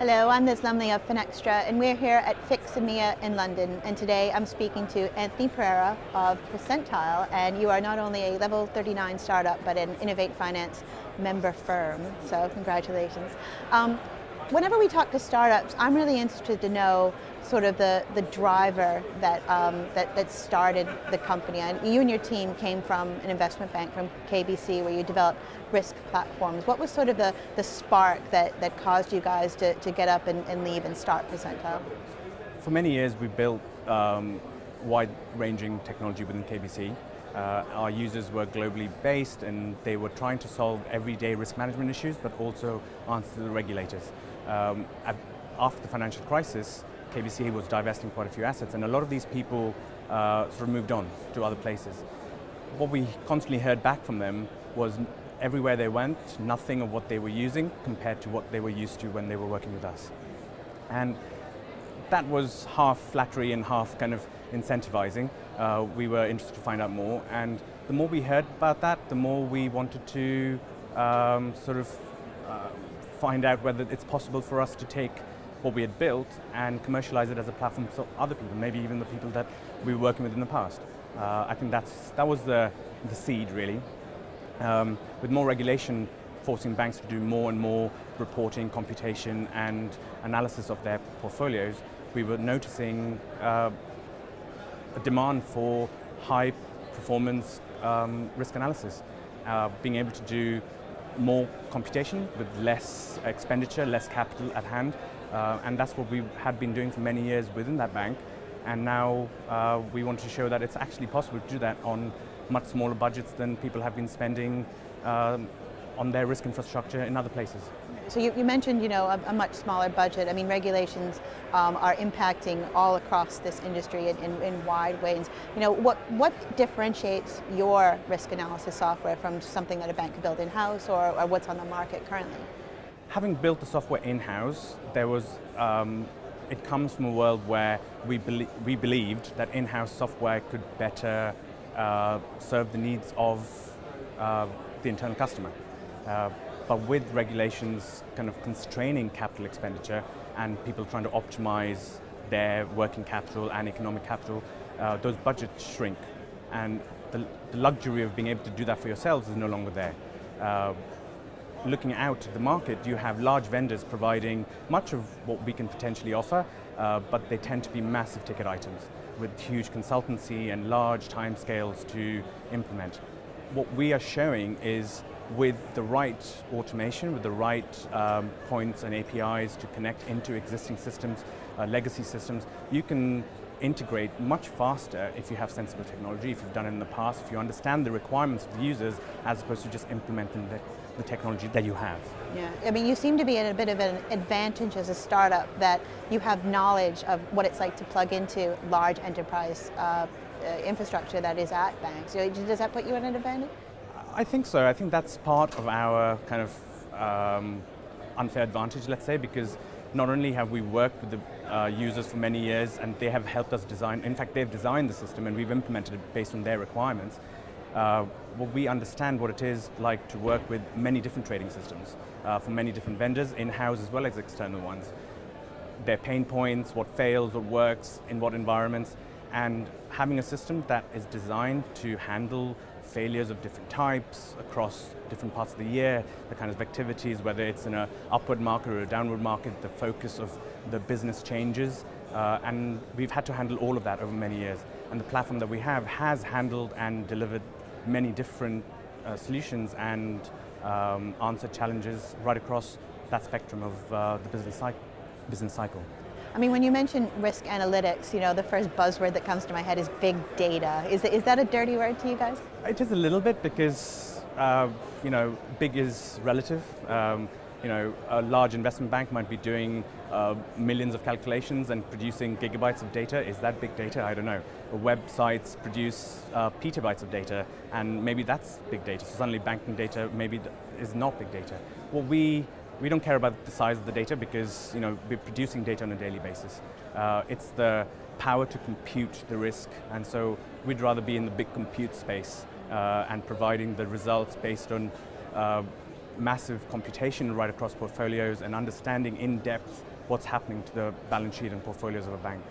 Hello, I'm Liz Lumley of Finextra, and we're here at Fix EMEA in London. And today I'm speaking to Anthony Pereira of Percentile, and you are not only a level 39 startup, but an Innovate Finance member firm. So congratulations. Whenever we talk to startups, I'm really interested to know sort of the driver that started the company. And you and your team came from an investment bank, from KBC, where you developed risk platforms. What was sort of the spark that caused you guys to get up and leave and start Percentile? For many years we built wide-ranging technology within KBC. Our users were globally based and they were trying to solve everyday risk management issues, but also answer the regulators. After the financial crisis, KBC was divesting quite a few assets, and a lot of these people sort of moved on to other places. What we constantly heard back from them was everywhere they went, nothing of what they were using compared to what they were used to when they were working with us. And that was half flattery and half kind of incentivizing. We were interested to find out more, and the more we heard about that, the more we wanted to find out whether it's possible for us to take what we had built and commercialize it as a platform for other people, maybe even the people that we were working with in the past. I think that was the seed, really. With more regulation forcing banks to do more and more reporting, computation, and analysis of their portfolios, we were noticing a demand for high performance risk analysis, being able to do more computation with less expenditure, less capital at hand, and that's what we had been doing for many years within that bank. And now we want to show that it's actually possible to do that on much smaller budgets than people have been spending on their risk infrastructure in other places. So you mentioned, a much smaller budget. I mean, regulations are impacting all across this industry in wide ways. What differentiates your risk analysis software from something that a bank could build in-house or what's on the market currently? Having built the software in-house, it comes from a world where we believed that in-house software could better serve the needs of the internal customer. But with regulations kind of constraining capital expenditure and people trying to optimize their working capital and economic capital, those budgets shrink. And the luxury of being able to do that for yourselves is no longer there. Looking out at the market, you have large vendors providing much of what we can potentially offer, but they tend to be massive ticket items with huge consultancy and large timescales to implement. What we are showing is with the right automation, with the right points and APIs to connect into existing systems, legacy systems, you can integrate much faster if you have sensible technology, if you've done it in the past, if you understand the requirements of the users, as opposed to just implementing the technology that you have. Yeah, I mean, you seem to be in a bit of an advantage as a startup that you have knowledge of what it's like to plug into large enterprise infrastructure that is at banks. Does that put you at an advantage? I think so. I think that's part of our kind of unfair advantage, let's say, because not only have we worked with the users for many years and they have helped us design, in fact they've designed the system and we've implemented it based on their requirements, we understand what it is like to work with many different trading systems from many different vendors, in-house as well as external ones. Their pain points, what fails, what works, in what environments, and having a system that is designed to handle failures of different types across different parts of the year, the kind of activities, whether it's in an upward market or a downward market, the focus of the business changes, and we've had to handle all of that over many years. And the platform that we have has handled and delivered many different solutions and answered challenges right across that spectrum of the business cycle. I mean, when you mention risk analytics, the first buzzword that comes to my head is big data. Is that a dirty word to you guys? It is a little bit because, big is relative. A large investment bank might be doing millions of calculations and producing gigabytes of data. Is that big data? I don't know. Websites produce petabytes of data, and maybe that's big data. So suddenly banking data maybe is not big data. Well, we don't care about the size of the data because we're producing data on a daily basis. It's the power to compute the risk, and so we'd rather be in the big compute space and providing the results based on massive computation right across portfolios and understanding in depth what's happening to the balance sheet and portfolios of a bank.